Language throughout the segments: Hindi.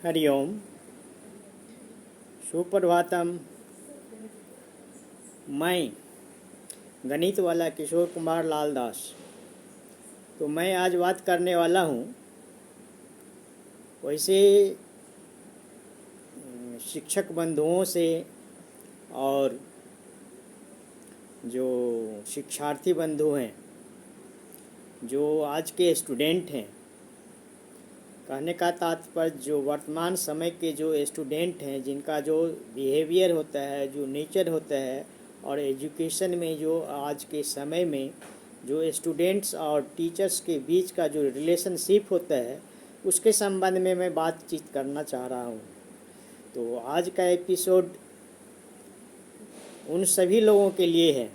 हरि ओम। सुप्रभातम। मैं गणित वाला किशोर कुमार लाल दास। तो मैं आज बात करने वाला हूँ वैसे शिक्षक बंधुओं से और जो शिक्षार्थी बंधु हैं, जो आज के स्टूडेंट हैं। कहने का तात्पर्य जो वर्तमान समय के जो स्टूडेंट हैं, जिनका जो बिहेवियर होता है, जो नेचर होता है, और एजुकेशन में जो आज के समय में जो स्टूडेंट्स और टीचर्स के बीच का जो रिलेशनशिप होता है, उसके संबंध में मैं बातचीत करना चाह रहा हूँ। तो आज का एपिसोड उन सभी लोगों के लिए है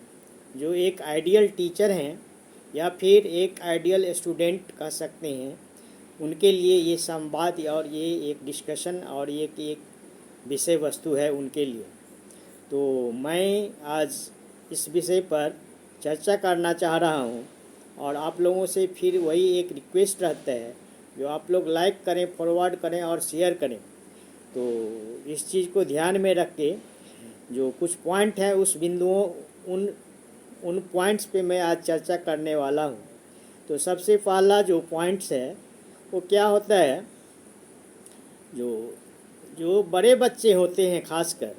जो एक आइडियल टीचर हैं या फिर एक आइडियल स्टूडेंट कह सकते हैं। उनके लिए ये संवाद और ये एक डिस्कशन और ये एक विषय वस्तु है उनके लिए। तो मैं आज इस विषय पर चर्चा करना चाह रहा हूँ और आप लोगों से फिर वही एक रिक्वेस्ट रहता है जो आप लोग लाइक करें, फॉरवर्ड करें और शेयर करें। तो इस चीज़ को ध्यान में रख के जो कुछ पॉइंट है उस बिंदुओं उन पॉइंट्स पे मैं आज चर्चा करने वाला हूँ। तो सबसे पहला जो पॉइंट्स है वो क्या होता है, जो बड़े बच्चे होते हैं, खासकर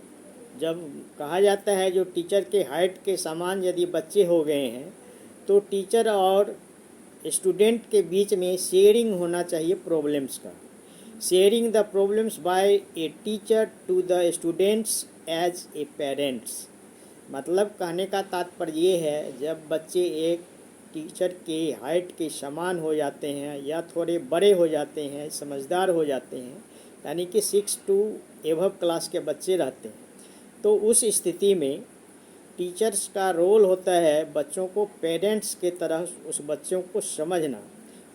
जब कहा जाता है जो टीचर के हाइट के समान यदि बच्चे हो गए हैं तो टीचर और स्टूडेंट के बीच में शेयरिंग होना चाहिए प्रॉब्लम्स का। Sharing the problems by a teacher to the students as a parents. मतलब कहने का तात्पर्य ये है, जब बच्चे एक टीचर के हाइट के समान हो जाते हैं या थोड़े बड़े हो जाते हैं, समझदार हो जाते हैं, यानी कि 6 टू एबव क्लास के बच्चे रहते हैं, तो उस स्थिति में टीचर्स का रोल होता है बच्चों को पेरेंट्स के तरह उस बच्चों को समझना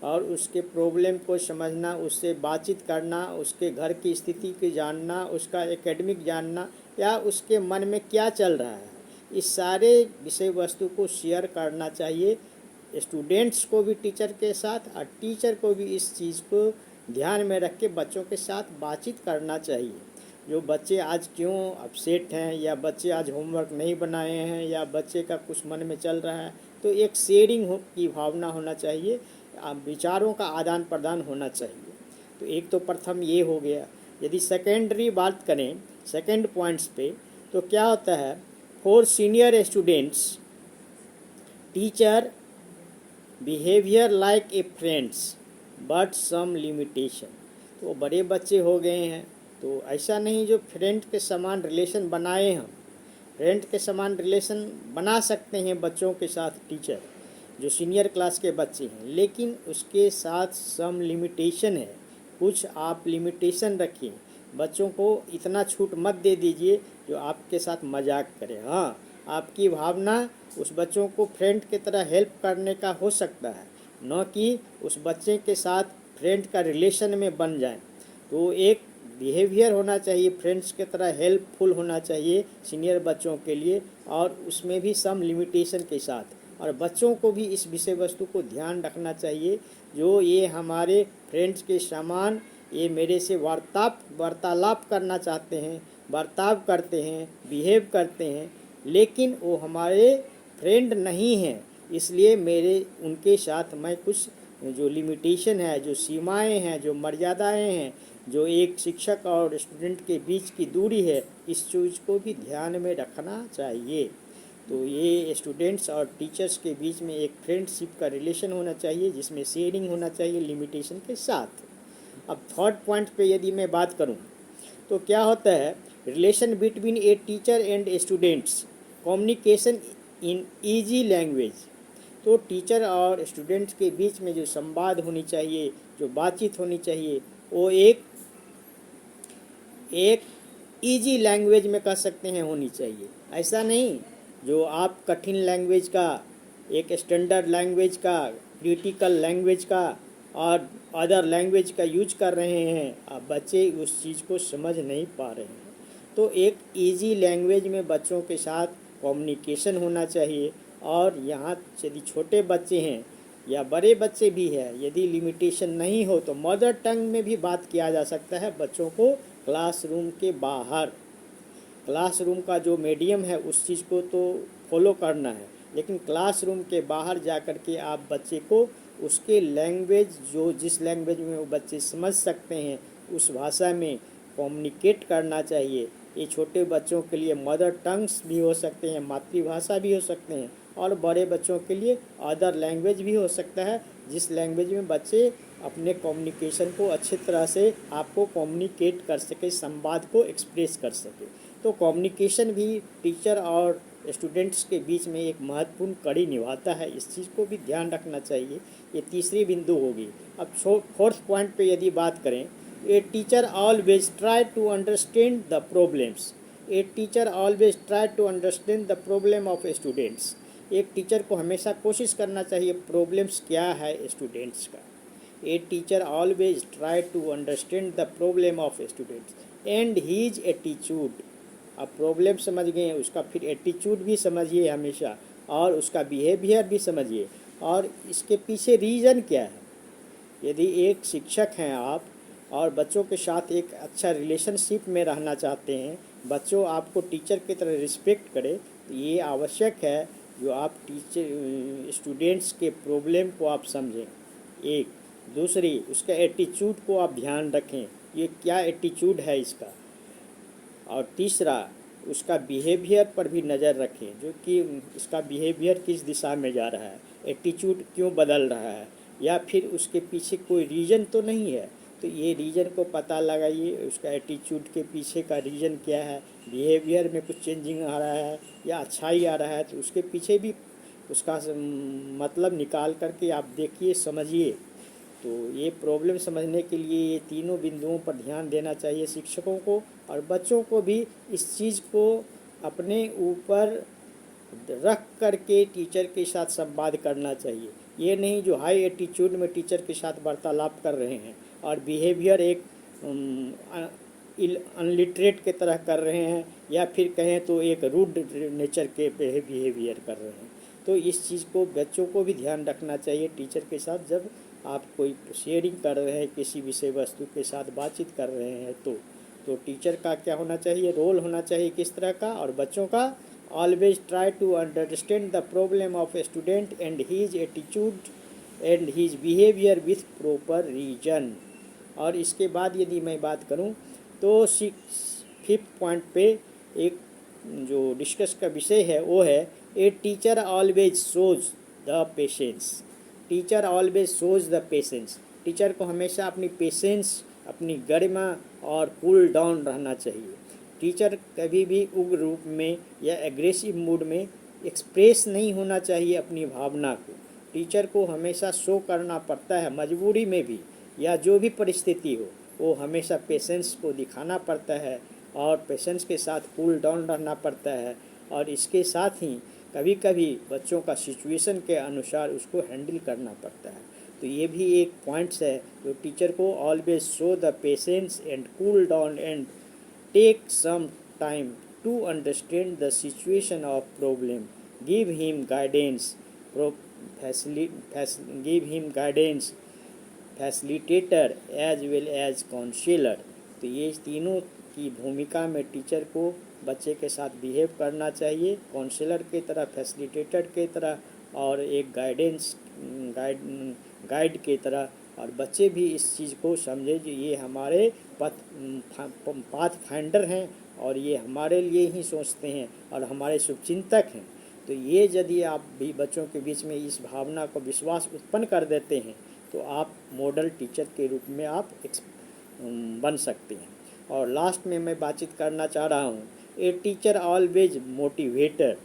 और उसके प्रॉब्लम को समझना, उससे बातचीत करना, उसके घर की स्थिति को जानना, उसका एकेडमिक जानना या उसके मन में क्या चल रहा है, इस सारे विषय वस्तु को शेयर करना चाहिए स्टूडेंट्स को भी टीचर के साथ, और टीचर को भी इस चीज़ को ध्यान में रख के बच्चों के साथ बातचीत करना चाहिए। जो बच्चे आज क्यों अपसेट हैं, या बच्चे आज होमवर्क नहीं बनाए हैं, या बच्चे का कुछ मन में चल रहा है, तो एक शेयरिंग की भावना होना चाहिए, विचारों का आदान प्रदान होना चाहिए। तो एक तो प्रथम ये हो गया। यदि सेकेंडरी बात करें सेकेंड पॉइंट्स पे, तो क्या होता है, for senior students teacher behaviour like a friends but some limitation. तो बड़े बच्चे हो गए हैं तो ऐसा नहीं जो फ्रेंड के समान रिलेशन बनाए, हम फ्रेंड के समान रिलेशन बना सकते हैं बच्चों के साथ टीचर जो सीनियर क्लास के बच्चे हैं, लेकिन उसके साथ सम लिमिटेशन है। कुछ आप लिमिटेशन रखिए, बच्चों को इतना छूट मत दे दीजिए जो आपके साथ मजाक करे। हाँ, आपकी भावना उस बच्चों को फ्रेंड की तरह हेल्प करने का हो सकता है, न कि उस बच्चे के साथ फ्रेंड का रिलेशन में बन जाए। तो एक बिहेवियर होना चाहिए फ्रेंड्स की तरह, हेल्पफुल होना चाहिए सीनियर बच्चों के लिए, और उसमें भी सम लिमिटेशन के साथ। और बच्चों को भी इस विषय वस्तु को ध्यान रखना चाहिए, जो ये हमारे फ्रेंड्स के समान ये मेरे से वार्तालाप करना चाहते हैं, बर्ताव करते हैं, बिहेव करते हैं, लेकिन वो हमारे फ्रेंड नहीं हैं, इसलिए मेरे उनके साथ मैं कुछ जो लिमिटेशन है, जो सीमाएं हैं, जो मर्यादाएं हैं, जो एक शिक्षक और स्टूडेंट के बीच की दूरी है, इस चीज़ को भी ध्यान में रखना चाहिए। तो ये स्टूडेंट्स और टीचर्स के बीच में एक फ्रेंडशिप का रिलेशन होना चाहिए, जिसमें शेयरिंग होना चाहिए लिमिटेशन के साथ। अब थर्ड पॉइंट पे यदि मैं बात करूं तो क्या होता है, relation between a teacher and students, communication in easy language. तो टीचर और स्टूडेंट्स के बीच में जो संवाद होनी चाहिए, जो बातचीत होनी चाहिए, वो एक ईजी लैंग्वेज में कह सकते हैं होनी चाहिए। ऐसा नहीं जो आप कठिन लैंग्वेज का, एक स्टैंडर्ड लैंग्वेज का, क्रिटिकल लैंग्वेज का और अदर लैंग्वेज का यूज कर रहे हैं, अब बच्चे उस चीज़ को समझ नहीं पा रहे हैं। तो एक इजी लैंग्वेज में बच्चों के साथ कम्युनिकेशन होना चाहिए। और यहाँ यदि छोटे बच्चे हैं या बड़े बच्चे भी है, यदि लिमिटेशन नहीं हो तो मदर टंग में भी बात किया जा सकता है बच्चों को क्लासरूम के बाहर। क्लासरूम का जो मीडियम है उस चीज़ को तो फॉलो करना है, लेकिन क्लासरूम के बाहर जा कर के आप बच्चे को उसके लैंग्वेज, जो जिस लैंग्वेज में वो बच्चे समझ सकते हैं उस भाषा में कम्युनिकेट करना चाहिए। ये छोटे बच्चों के लिए मदर टंग्स भी हो सकते हैं, मातृभाषा भी हो सकते हैं, और बड़े बच्चों के लिए अदर लैंग्वेज भी हो सकता है, जिस लैंग्वेज में बच्चे अपने कम्युनिकेशन को अच्छी तरह से आपको कम्युनिकेट कर सके, संवाद को एक्सप्रेस कर सके। तो कम्युनिकेशन भी टीचर और स्टूडेंट्स के बीच में एक महत्वपूर्ण कड़ी निभाता है, इस चीज़ को भी ध्यान रखना चाहिए। ये तीसरी बिंदु होगी। अब फोर्थ पॉइंट पे यदि बात करें, a teacher always try to understand the problems. A teacher always try to understand the problem of students. एक टीचर को हमेशा कोशिश करना चाहिए प्रॉब्लम्स क्या है स्टूडेंट्स का। A teacher always try to understand the problem of students and his attitude. आप प्रॉब्लम समझ गए हैं, उसका फिर एटीट्यूड भी समझिए हमेशा, और उसका बिहेवियर भी समझिए, और इसके पीछे रीज़न क्या है। यदि एक शिक्षक हैं आप और बच्चों के साथ एक अच्छा रिलेशनशिप में रहना चाहते हैं, बच्चों आपको टीचर की तरह रिस्पेक्ट करें, तो ये आवश्यक है जो आप टीचर स्टूडेंट्स के प्रॉब्लम को आप समझें। एक दूसरी, उसका एटीट्यूड को आप ध्यान रखें, ये क्या एटीट्यूड है इसका। और तीसरा, उसका बिहेवियर पर भी नज़र रखें, जो कि इसका बिहेवियर किस दिशा में जा रहा है, एटीट्यूड क्यों बदल रहा है, या फिर उसके पीछे कोई रीज़न तो नहीं है। तो ये रीज़न को पता लगाइए, उसका एटीट्यूड के पीछे का रीज़न क्या है, बिहेवियर में कुछ चेंजिंग आ रहा है या अच्छाई आ रहा है, तो उसके पीछे भी उसका मतलब निकाल करके आप देखिए, समझिए। तो ये प्रॉब्लम समझने के लिए ये तीनों बिंदुओं पर ध्यान देना चाहिए शिक्षकों को, और बच्चों को भी इस चीज़ को अपने ऊपर रख करके टीचर के साथ संवाद करना चाहिए। ये नहीं जो हाई एटीट्यूड में टीचर के साथ वार्तालाप कर रहे हैं और बिहेवियर एक अनलिटरेट के तरह कर रहे हैं, या फिर कहें तो एक रूड नेचर के बिहेवियर कर रहे हैं। तो इस चीज़ को बच्चों को भी ध्यान रखना चाहिए टीचर के साथ, जब आप कोई शेयरिंग कर रहे हैं, किसी विषय वस्तु के साथ बातचीत कर रहे हैं, तो टीचर का क्या होना चाहिए, रोल होना चाहिए किस तरह का, और बच्चों का always try to understand the problem of a student and his attitude and his behaviour with proper reason. और इसके बाद यदि मैं बात करूं तो फिफ्थ पॉइंट पे एक जो डिस्कस का विषय है वो है, ए teacher always shows the patience. Teacher always shows the patience. Teacher को हमेशा अपनी पेशेंस, अपनी गरिमा और कूल डाउन रहना चाहिए। टीचर कभी भी उग्र रूप में या एग्रेसिव मूड में एक्सप्रेस नहीं होना चाहिए अपनी भावना को। टीचर को हमेशा शो करना पड़ता है, मजबूरी में भी या जो भी परिस्थिति हो, वो हमेशा पेशेंस को दिखाना पड़ता है, और पेशेंस के साथ कूल डाउन रहना पड़ता है। और इसके साथ ही कभी कभी बच्चों का सिचुएशन के अनुसार उसको हैंडल करना पड़ता है। तो ये भी एक पॉइंट्स है जो टीचर को always show the patience and cool down and take some time to understand the situation of problem, give him guidance, give him guidance, facilitator as well as counsellor. तो ये तीनों की भूमिका में टीचर को बच्चे के साथ बिहेव करना चाहिए, काउंसलर की तरह, फैसिलिटेटर की तरह, और एक गाइड की तरह। और बच्चे भी इस चीज़ को समझे कि ये हमारे पाथ फाइंडर हैं, और ये हमारे लिए ही सोचते हैं और हमारे शुभचिंतक हैं। तो ये यदि आप भी बच्चों के बीच में इस भावना को, विश्वास उत्पन्न कर देते हैं, तो आप मॉडल टीचर के रूप में आप बन सकते हैं। और लास्ट में मैं बातचीत करना चाह रहा हूँ, ए teacher always motivator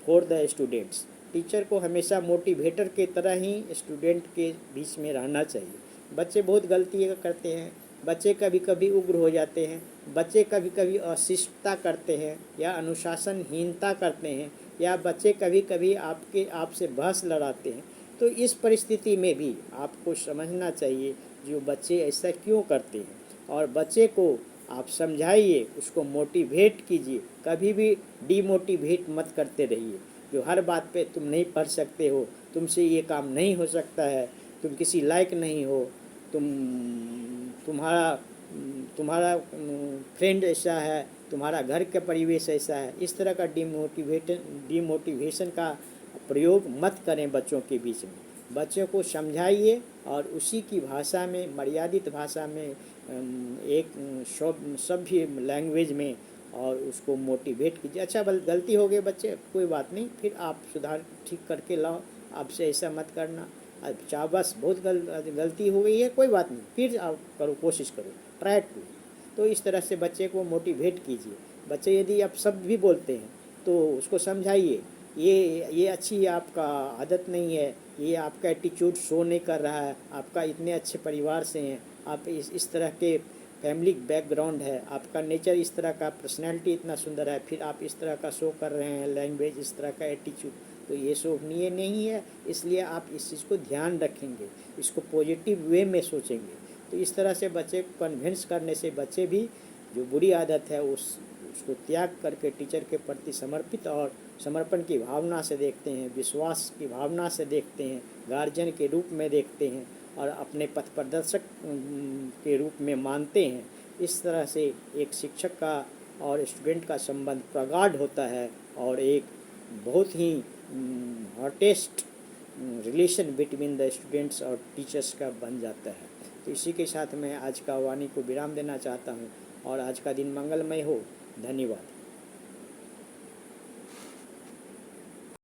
for the students. Teacher को हमेशा मोटिवेटर के तरह ही स्टूडेंट के बीच में रहना चाहिए। बच्चे बहुत गलतियाँ करते हैं, बच्चे कभी कभी उग्र हो जाते हैं, बच्चे कभी कभी अशिष्टता करते हैं या अनुशासनहीनता करते हैं, या बच्चे कभी कभी आपसे बहस लड़ाते हैं। तो इस परिस्थिति में भी आपको समझना चाहिए जो बच्चे ऐसा क्यों करते हैं, और बच्चे को आप समझाइए, उसको मोटिवेट कीजिए, कभी भी डीमोटिवेट मत करते रहिए। जो हर बात पे तुम नहीं पढ़ सकते हो, तुमसे ये काम नहीं हो सकता है, तुम किसी लायक नहीं हो, तुम तुम्हारा तुम्हारा फ्रेंड ऐसा है, तुम्हारा घर का परिवेश ऐसा है, इस तरह का डिमोटिवेशन का प्रयोग मत करें बच्चों के बीच में। बच्चों को समझाइए और उसी की भाषा में, मर्यादित भाषा में, एक सभ्य लैंग्वेज में, और उसको मोटिवेट कीजिए। अच्छा गलती हो गई बच्चे, कोई बात नहीं, फिर आप सुधार ठीक करके लाओ, आपसे ऐसा मत करना। अच्छा बस बहुत गलती हो गई है, कोई बात नहीं, फिर आप करो, कोशिश करो, ट्राई टू। तो इस तरह से बच्चे को मोटिवेट कीजिए। बच्चे यदि आप शब्द भी बोलते हैं तो उसको समझाइए, ये अच्छी आपका आदत नहीं है, ये आपका एटीट्यूड शो नहीं कर रहा है, आपका इतने अच्छे परिवार से हैं, आप इस तरह के फैमिली बैकग्राउंड है, आपका नेचर इस तरह का, पर्सनैलिटी इतना सुंदर है, फिर आप इस तरह का शो कर रहे हैं लैंग्वेज, इस तरह का एटीट्यूड, तो ये शोभनीय नहीं है। इसलिए आप इस चीज़ को ध्यान रखेंगे, इसको पॉजिटिव वे में सोचेंगे। तो इस तरह से बच्चे को कन्विंस करने से बच्चे भी जो बुरी आदत है उसको त्याग करके टीचर के प्रति समर्पित और समर्पण की भावना से देखते हैं, विश्वास की भावना से देखते हैं, गार्जियन के रूप में देखते हैं और अपने पथ प्रदर्शक के रूप में मानते हैं। इस तरह से एक शिक्षक का और स्टूडेंट का संबंध प्रगाढ़ होता है और एक बहुत ही hottest relation between the students और टीचर्स का बन जाता है। तो इसी के साथ मैं आज का वाणी को विराम देना चाहता हूँ और आज का दिन मंगलमय हो। धन्यवाद।